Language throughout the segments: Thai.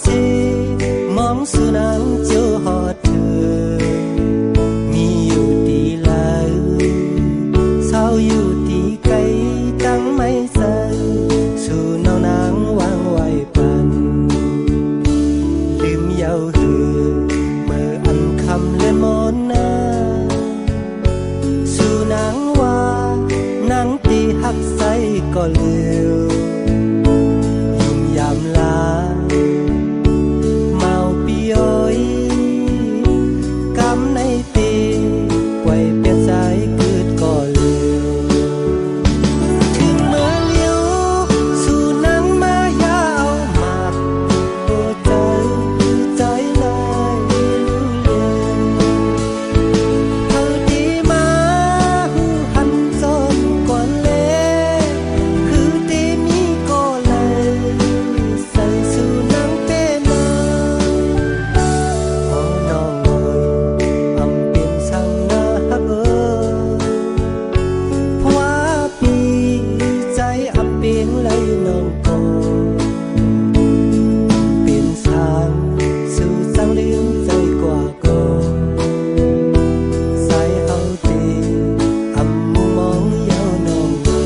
เจมองสุนังเจ้าหอดเธอมีอยู่ตีลายเศร้าอยู่ตีไกลตั้งไม่ใส่สู่เนานางวางไว้ปันลืมเยาเหือเมื่ออันคำเลื่อนมนนาสู่นางว่านางตีหักใส่ก็เลือยุ่มยามลาเมาปีย้อยกำในตีไว้เปียกสายเกิดก็เลือถึงเมื่อเลี้ยวสู่นางมายาวมาโอ้ใจใจลายรู้เลือเท่าดีมาหูหันจนก่อนเลคือตีมีก็เลยใส่สู่นางเป็นนาพอน้องเอ่ยอำเป็นช่างน่าฮักเพราะว่าปีใจอำเป็นไหลน้องก็เป็นช่างสู่ช่างลืมใจกว่าก็ใส่เฮาตีอำมุมมองเย้าน้องก็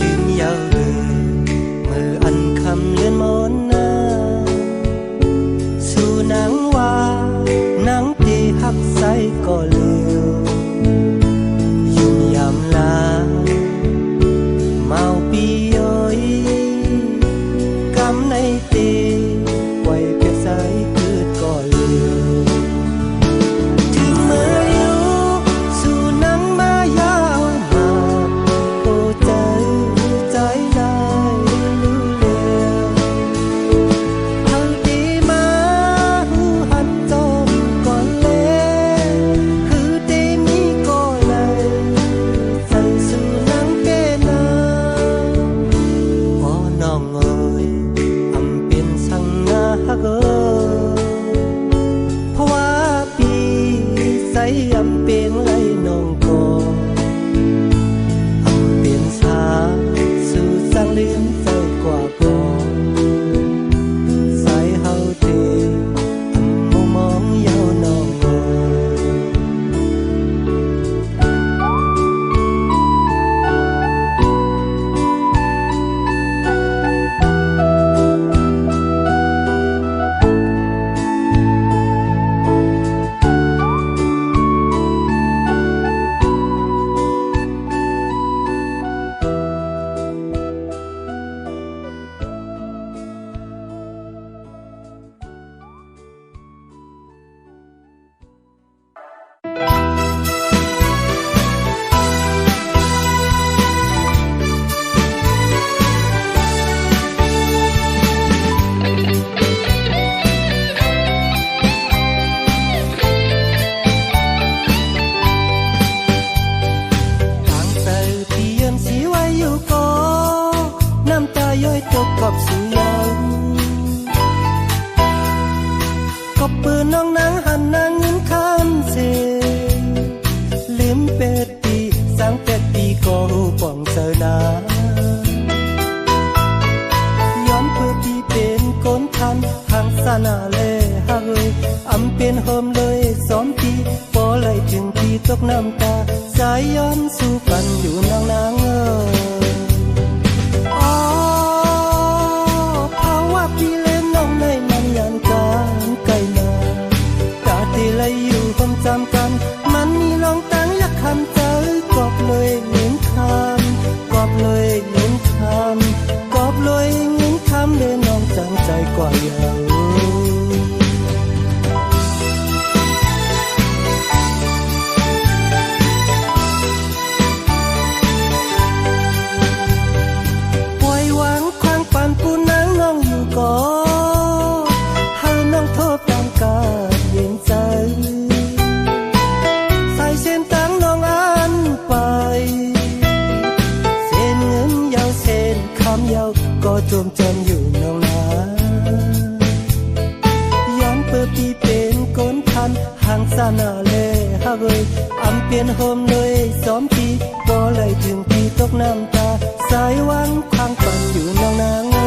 ลืมเย้าเอ่ยเมื่ออันคำเลื่อนมนนาสู่นางว่านางตีหักใส่ก็เลือยุ่มยามลาเมาปีย้อยกำในตีไว้เปียกสายเกิดก็เลือถึงเมื่อเลี้ยวสู่นางมายาวมาโอ้ใจใจลายรู้เลือเท่าดีมาหูหันจมก่อนเลคือตีมีก็เลยใส่สู่นางเป็นนาพอน้องเอ่ยอำเป็นช่างน่าฮักเพราะว่าปีใส่อำเป็นไหลน้องก็อำเป็นชาสู่ช่างลืมใจกว่าก็ใส่เฮาตีอำมุมมองเย้าน้องเอ่ย นาเลฮักเอ้ยอำเป็นโฮมเลย2 ปีพอไหลถึงพี่ตกน้ำตาสายย้อนสู่กันอยู่นางเอ้ยอ๋อภาวะพี่เล่นน้องในมันยันกันไกลนาตาที่ไหลอยู่ความจำกันมันมีลองตั้งอยากคำใจกอบเลยเงินคำกอบเลยเงินคำกอบเลยเงินคำเลยน้องจังใจกว่าอย่างเฮาน้องโทษตามกาเย็นใจ นาเลฮักเอ้ยอำเปลี่ยนโฮมเลยซ้อมทีบ่เลยถึงพี่ตกน้ำตาสายหวังข้างปันอยู่น้องนางโง่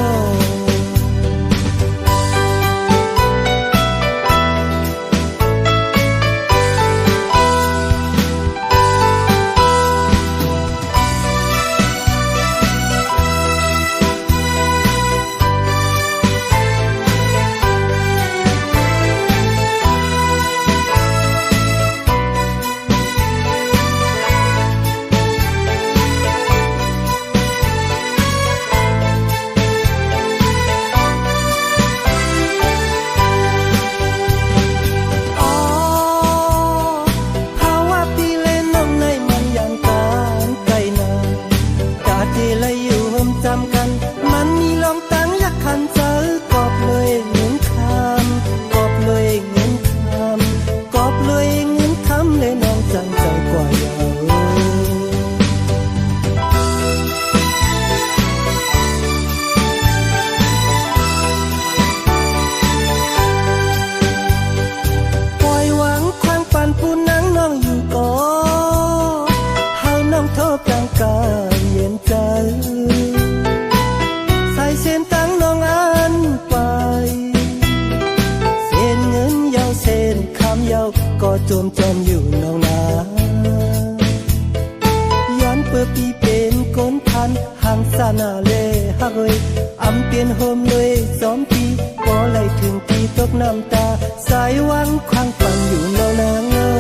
จมจมอยู่น้องนาย้อนเปิดปีเป็นก้นพันห่างสานาเลฮักเอ้ยอำเปลี่ยนโฮมเลยซ้อมปีบ่ไหลถึงปีตกน้ำตาสายหวังข้างปันอยู่น้องนางเอ้ย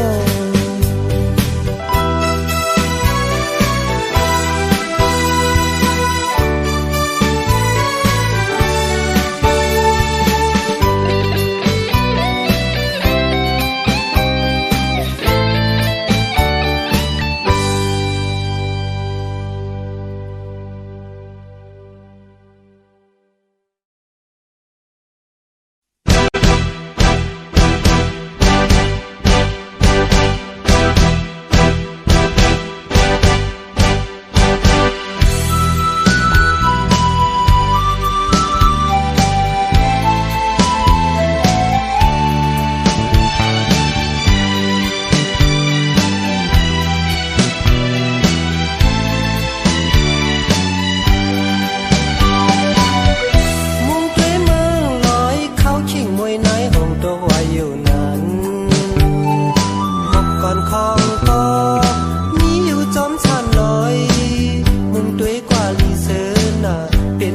Hãy subscribe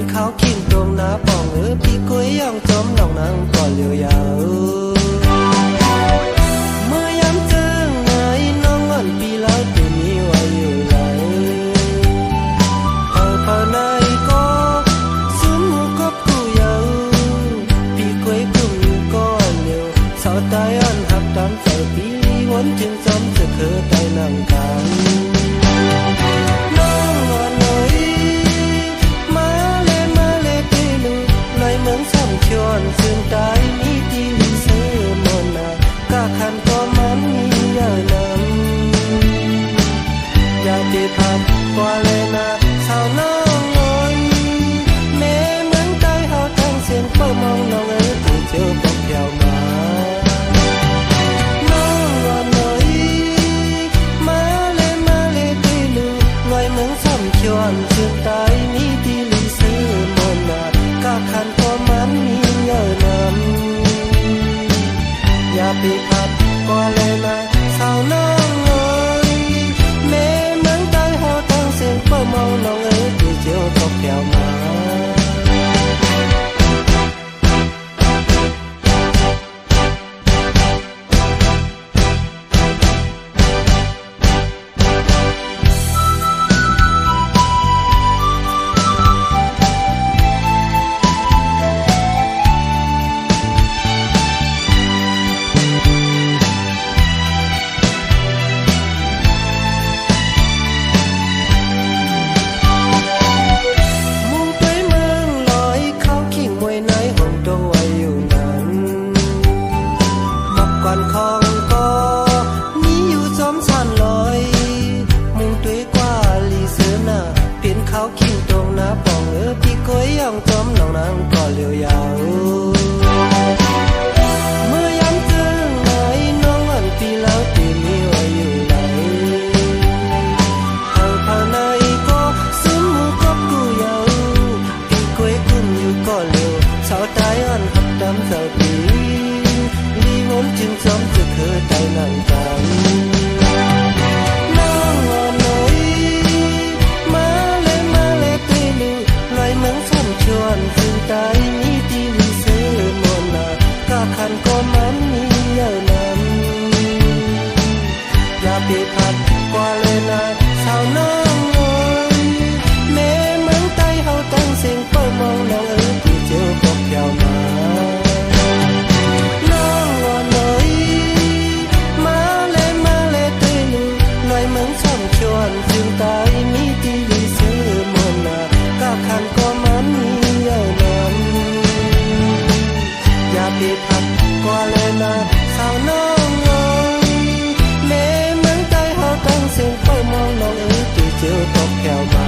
cho kênh Ghiền Mì Gõ để không bỏ lỡ นั้นน้องอ่อนน้อยมาเลยตีลูลอยเมืองช่ำชวนซึ่งใจมีที่วิเศษมนต์ก็คันก็มันมีเยอะนั้นอย่าไปพัดกว่าเลยนะสาวน้องเอ้ยแม่เมืองใต้เฮาตั้งเสียงเปิดมองน้องเอ้ยที่เจอพบยาวมาน้องอ่อนน้อยมาเลยตีลูลอยเมืองช่ำชวนซึ่งใจมีที่วิเศษมนต์ก็คันก็มันมีเยอะนั้นอย่าไปพัดกว่าเลยนะสาวน้องเอ้ยแม่เมืองใต้เฮาตั้งเสียงเปิดมองน้องเอ้ยที่เจอพบแก้วมา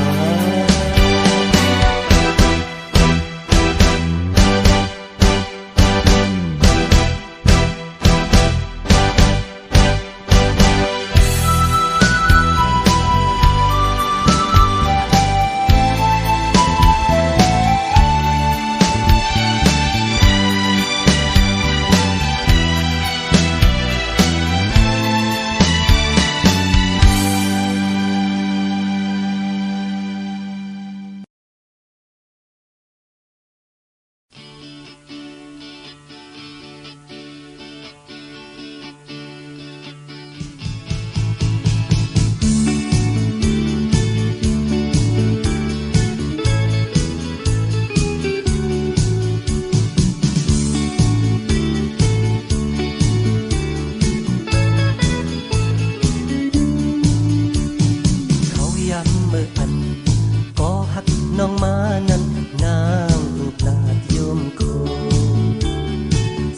น้องมานั้นนางรูปนาดยมโค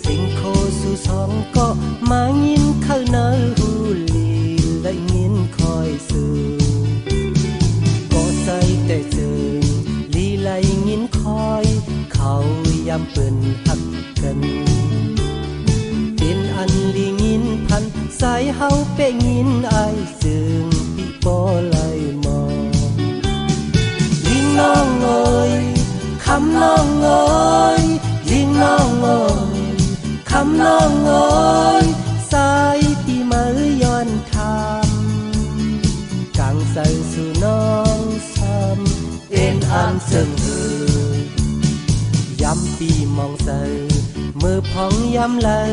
สิงโคสู่สองก็มายินเข้าเนื้อหูลีและยินคอยสื่อก็ใจแต่เจอลีไลยินคอยเขาย้ำเปิ้นหักกันเป็นอันลียินพันสายเฮาเป้ยินอายซึ่งปีปอไลมอน้องเอ๋ยคำน้องเอ๋ยยิ่งน้องเอ๋ยคำน้องเอ๋ยสายที่มือย้อนคำกางใส่สู่น้องซ้ำเอ็นอันเสื่อมเอ่ยย้ำปีมองใส่มือพองย้ำเลย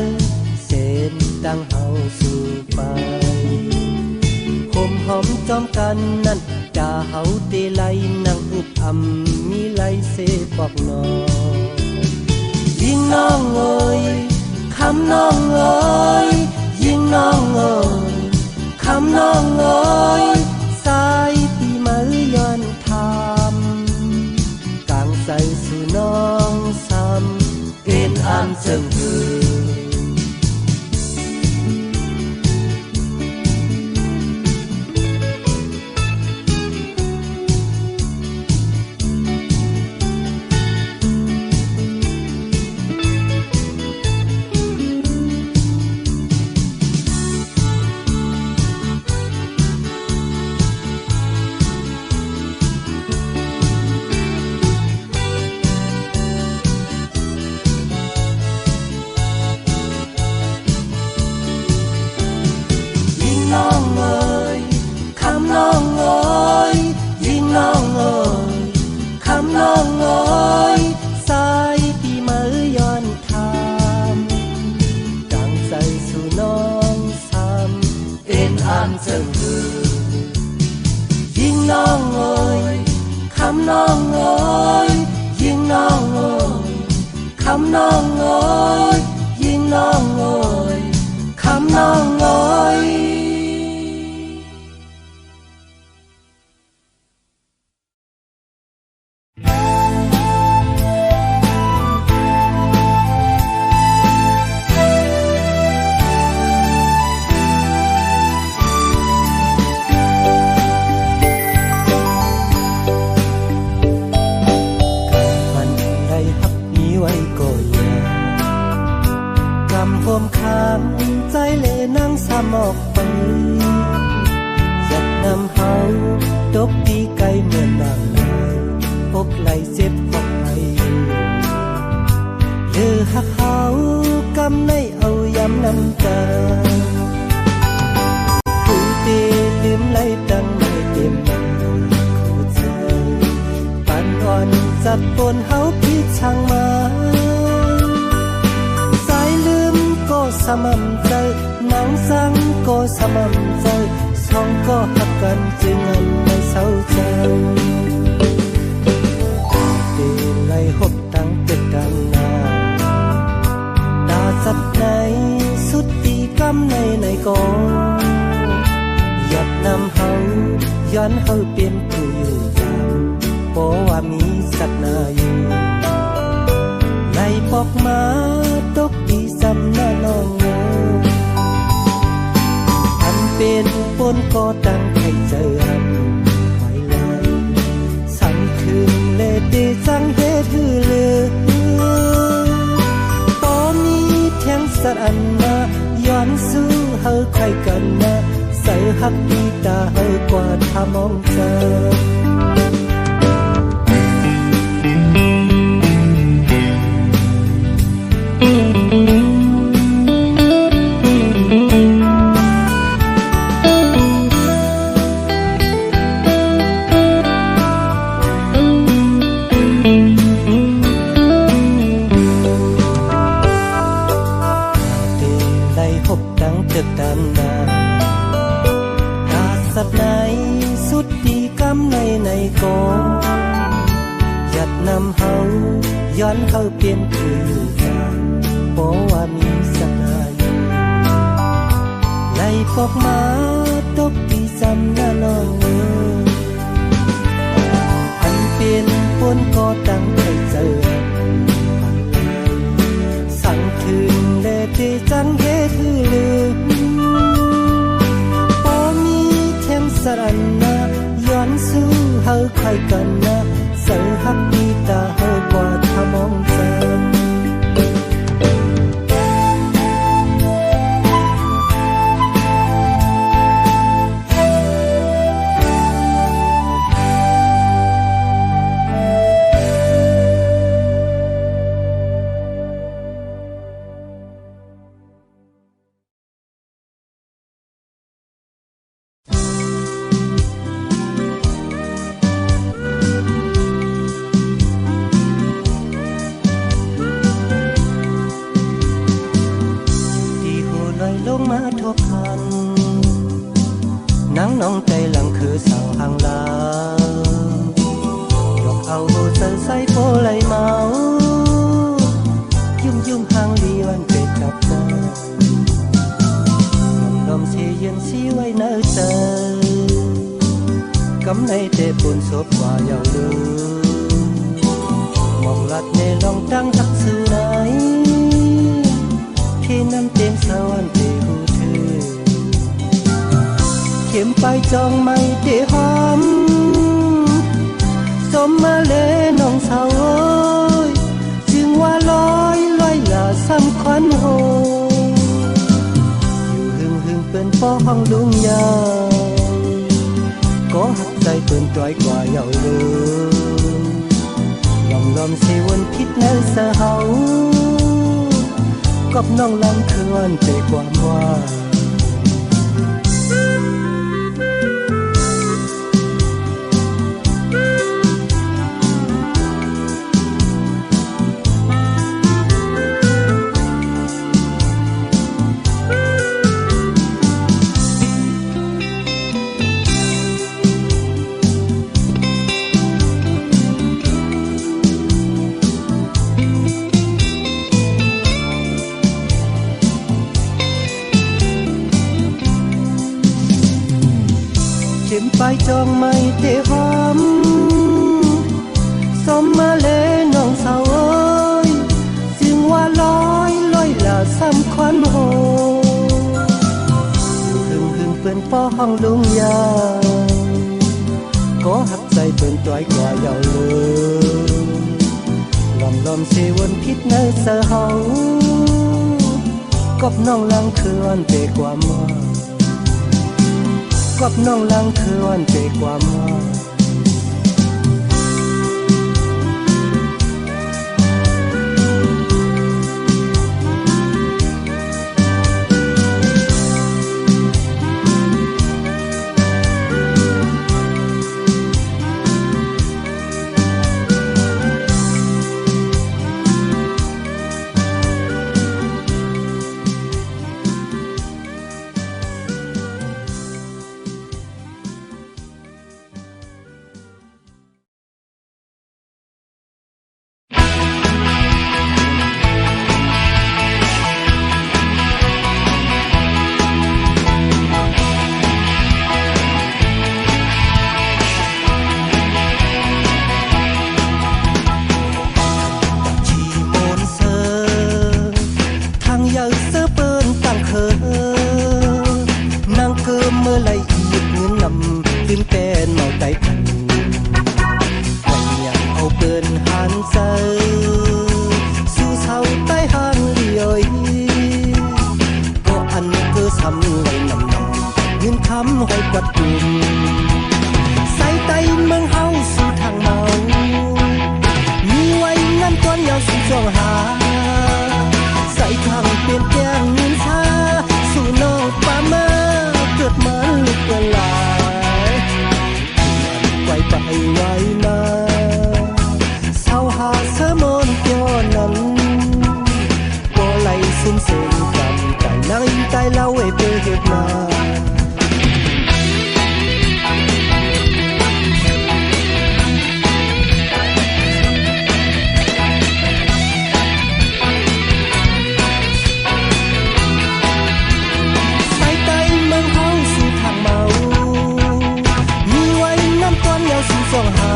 เส้นดังเฮาสู่ไปหอมจอมกันนั่นกาเฮาเตไลนั่งอึบอำมีไลเสปอกนอยิ่งน้องเอ๋ยคำน้องเอ๋ยยิ่งน้องเอ๋ยคำน้องเอ๋ยสายปีมือย้อนทำกางใส่สู่น้องซ้ำเอ็นอันเจิงเอ่ยน้องเอ๋ยสายที่มือย้อนทำดังใส่สู่น้องซ้ำเอ็นอันเจิงเอ่ยยิ่งน้องเอ๋ยคำน้องเอ๋ยยิ่งน้องเอ๋ยคำน้องเอ๋ยยิ่งน้องเอ๋ยคำน้องเอ๋ยใจเลนั่งซ้ำออกไปอยากนำเฮาตกตีไกลเหมือนนางลายอกไหลเจ็บออกไปเลือหักเฮากำในเอาย้ำน้ำตา สัตว์ปนเฮาพิดช่างมาสายลืมก็สม่ำใจหนังสังก็สม่ำใจสองก็หักกันจึงอันไม่เศร้าใจเดินไล่หบตั้งตึกดังนาตาสับในสุดตีกำในกองหยัดนำเฮาย้อนเฮาเป็นผู้อยู่จำเพราะว่ามีสัตว์นาอยู่ไล่ปอกมาตกตีสำนาน้องโง่อันเป็นปนก็ตั้งให้เจออันไว้ไล่สั่งคืนเลเดจังเฮ็ดฮือเลือตอนนี้แทงสัตว์อันนาย้อนสู้เฮาใครกันนะใส่ฮักดีตาเฮากว่าถ้ามองเจอย้อนเฮาเปลี่ยนผู้อยู่จางเพราะว่ามีสักนาอยู่ไล่พวกมาตกที่จำหน้าน้องอันเป็นปนก็ตั้งให้เจอสั่งคืนเลเดจังเฮ็ดฮือลืมพอมีแถมสรันนาย้อนสู้เฮาใครกันนะใส่ฮักดีตาเฮากว่าถ้ามองเจอลงมาทบคันนังน้องใจหลังคือสาวห่างลายกเอาโบเซอร์ใส่โปไหลเมายุ่มห่างลีวันเป็ดกับเธอลมเสียเย็นสีไว้เนื้อเธอกำในเตะปุ่นศพว่าเยาวลืมองลัดในลองตั้งทักสื่อไหนพี่น้ำเต็มสวรรค์เตหูเธอเข็มไปจองไม่เตหอมสมมาเลน้องสาวโอ้ยจึงว่าลอยลาซ้ำควันโหอยู่หึงเป็นป้อห้องลุงยาก็หักใจเป็นต้อยกว่าเยาลืมลมเสวนพิษในเสาเฮากับน้องลังคืนใจความว่าไปจองไม่เตะหอมสมมาเลน้องสาวเอ้ยจึงว่าลอยลาซ้ำควันโหอยู่หึงเป็นป้อห้องลุงยาก็หักใจเป็นต้อยกว่าเยาเลยลมเสวนพิษในเสาเฮากับน้องลังคืนเตะความว่ากับน้องลังคือวันเจความว่า ำให้กวัดกลุ่มใส่ไตเมืองเฮาสู่ทางเมามีไว้น้ำก้อนยาวสู่ช่วงหาใส่ทางเปลี่ยนแปลงนินทาสู่นอกป่ามาเกิดมันลุกเปลายไว้ไปไว้มาเศร้าหาเสมอนเกี่ยวนั้นบ่ไหลสุ่มเส้นกำไก่นางใจเล่าไว้เปเฮ็ดมาส่องหา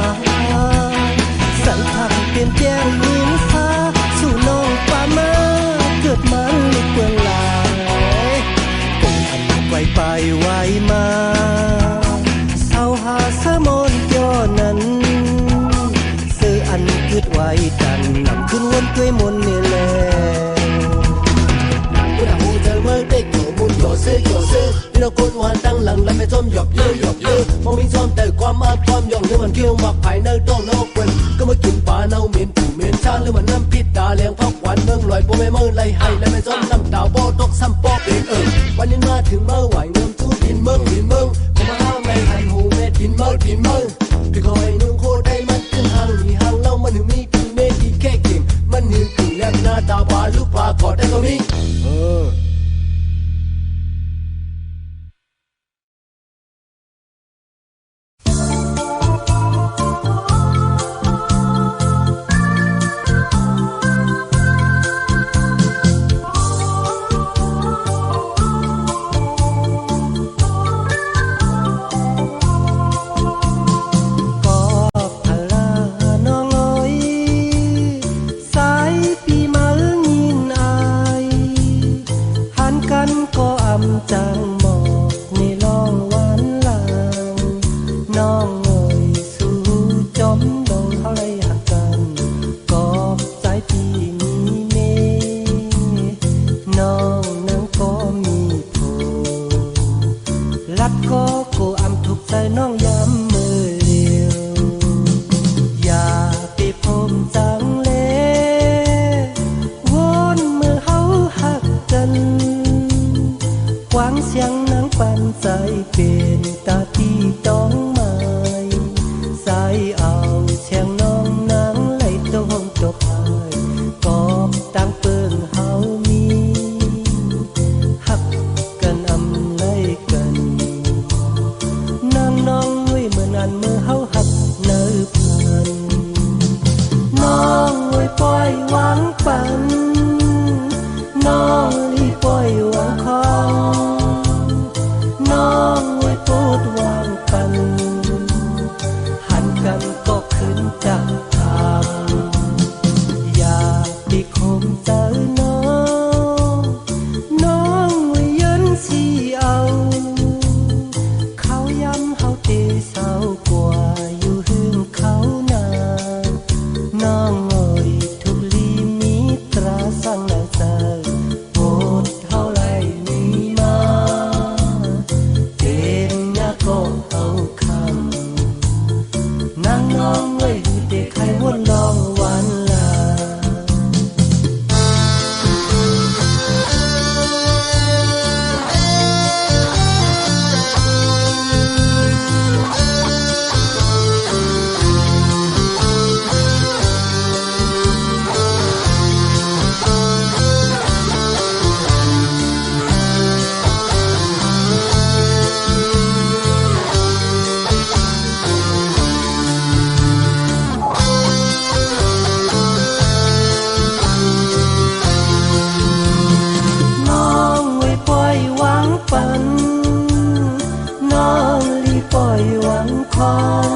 ใส่ทางเปลี่ยนแปลงนินฟ้าสู่น้องป่ามาเกิดมันลุกเปื้อนลายคงทันไวไปไวมาเศร้าหาสะมนย้อนนั้นซื้ออันกึดไว้ดันนำขึ้นวนด้วยมนนี่แหละผู้ดาหูเธอเมื่อได้โกมุนโยซื้อที่เราคนวันตั้งหลังและไม่จมหยอบเยอะมองมีซ้อมแต่ความมาความยองหรือมันเกี่ยวมาภายในต้องนอกเว้นก็มากินปลาเน่าเหม็นถูเหม็นชาหรือมันน้ำพิษตาเลี้ยงพักหวานเมืองลอยโปไม่เมื่อไรให้และไม่จมน้ำตาโบตกซ้ำปอกเองวันนี้มาถึงเมื่อไหวเงินทุดินเมืองก็มาห้ามไม่หันหูแม่ดินเมืองพี่คอยนุ่งโคได้มันขึ้นห่างมีห่างเล่ามันถึงมีคือเมดีแค่เก่งมันหืนถึงแล้วหน้าตาบาลูกปลากอดได้ก็มีจังหมอกในล่องหวานลางน้องเอ่ยสู่จอมดงเขาไรหักกันกอบใจพี่มีเมน้องนั่งก็มีโผลัดก็โกอำถูกใจน้องย้ำมือเลียวอย่าไปพมจังเลวนมือเฮาหักกันหวังเสียงนางปันใจเป็นตาที่ต้องหมายใส่เอาเชียงน้องนางไหลตรงจบหายกอบตั้งเปิงเฮามีหักกันอำไล่กันนางน้องไว้เมื่อนั้นเมื่อเฮาหักเนื้อพันน้องไว้ปล่อยหวังปันน้องรีปล่อยหวังคองน้องไว้โปรดวางกันหันกันก็ขึ้นจากทางอย่าไปคมเจอน้องไว้ยันสีเอาเขาย้ำเฮาเตเศร้ากว่าอยู่หึงเขานาน้องเอ่ยทุกลีมีตราสั่งแล้วใจโปรดเฮาไล่มีมาก็เอาคำนางน้องไว้ดูเด็กใครวนลองวันลาน้องรีปล่อยหวังคอง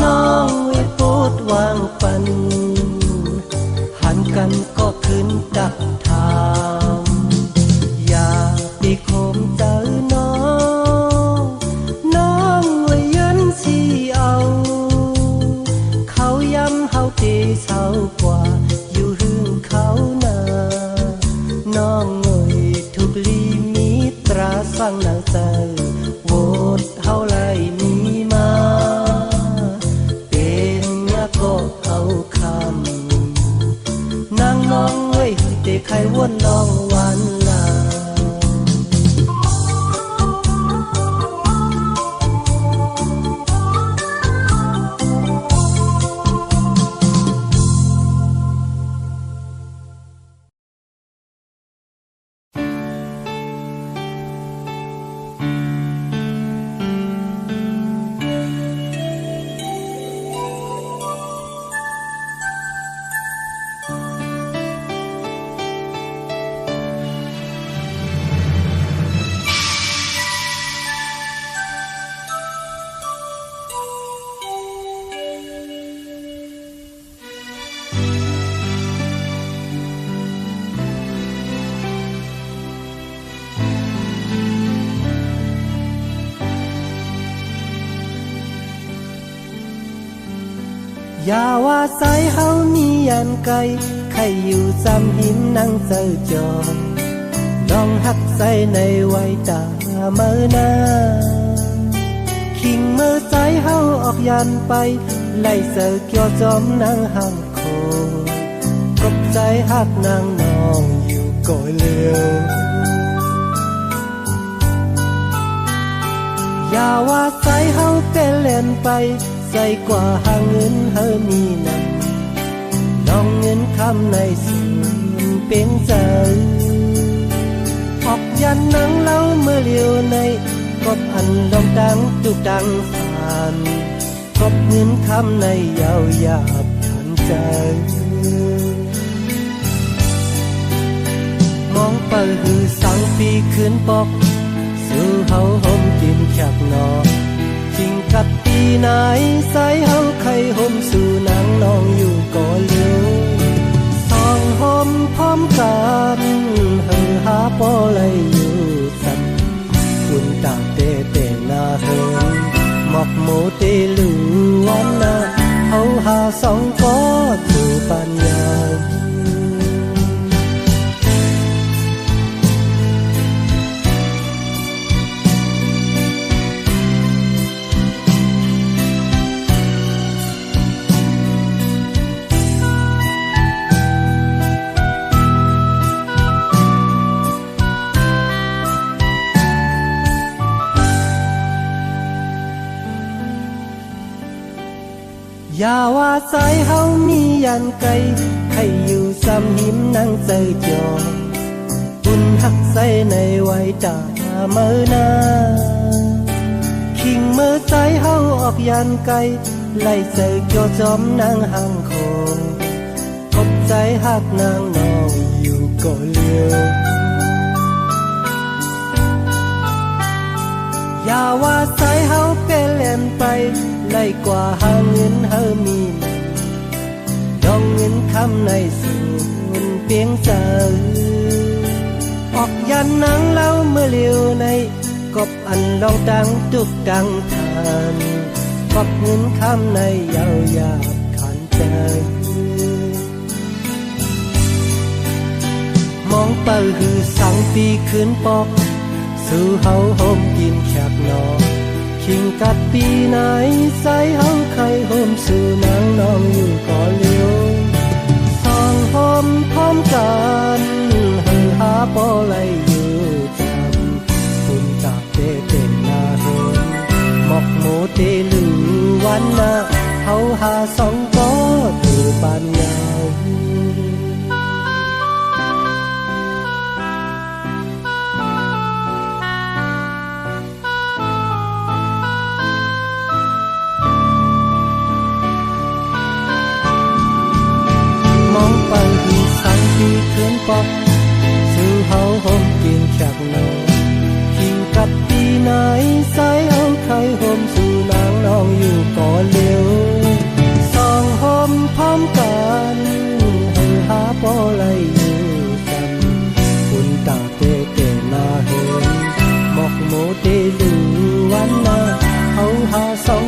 น้องไว้โปรดวางปันหันกันก็ขึ้นดักทางอย่าไปคมเจอน้องไว้ยันสีเอาเขาย้ำเฮาเตเศร้ากว่าอยู่หึงเขานาน้องเอ่ยทุกลีมีตราสั่งนา เซอโวดเฮาไลมีมาเป็นยาก็เอาคำนางน้องเว้ยเตะไขวนลองวันลอย่าว่าใส่เฮามียันไกลใครอยู่ซ้ำหินนั่งเจอจอลองหักใส่ในไว้ตาเมื่อนาคิงเมื่อใส่เฮาออกยันไปไล่เสือเกี่ยวจอมนางห่างโคกบใจหักนางนองอยู่ก่อเลืออย่าว่าใส่เฮาแต่เล่นไปใส่กว่าหาเงินเฮามีนั่นน้องเงินคำในสูงเป็นใจออกยันนังเล่าเมื่อเลียวในกบอันลองดังจุกดังสานกบเงินคำในยาวหยาบทันใจมองไปหือสังปีคืนปอกสู่เฮาห่มกินแคบนอนจิงกับปีไหนใส่เฮาไข่ห่มสู่นางนองอยู่ก่อเลี้ยวสองห่มพร้อมกันเฮอหาปอไหลอยู่สันคุณตาเตเตนาเฮิงหมอกโมเตลูวันนาเฮาหาสองก็สู่ปัญญาอย่าว่าใส่เฮามียันไกลให้อยู่ซ้ำหิมนั่งเจอจอบุญหักใส่ในไว้ตาเมื่อนาคิงเมื่อใส่เฮาออกยันไกลไล่เจอเกี่ยวจอมนางห่างโคพบใจหักนางนองอยู่ก่อเลียวอย่าว่าใส่เฮาเป็นเล่นไปไล่กว่าหาเงินเฮามีดองเงินคำในสูญเพียงเจอออกยันนังเล่าเมื่อเลียวในกบอันลองดังตุกดังทานกบเงินคำในยาวหยาบขันใจมองไปหือสังปีคืนปอกสู่เฮาห่มกินแคบนอนคิงกัดปีไหนใส่เฮาไข่ห่มสู่นางนองอยู่ก่อเลี้ยวสองห่มพร้อมกันเฮอหาปอไหลอยู่จำคุณตาเตเต็มนาเฮิงหมอกโมเตลูวันนาเฮาหาสองก็ถือปานยาวไปที่สังที่คืนปอกสู่เฮาห่มกินแคบนอนคิงกับปีไหนใส่เฮาไข่ห่มสู่นางนองอยู่ก่อเลี้ยวสองห่มพร้อมกันเฮอหาปอไหลอยู่กันคุณตาเตเตนาเฮิงหมอกโมเตลูวันนาเฮาหาสอง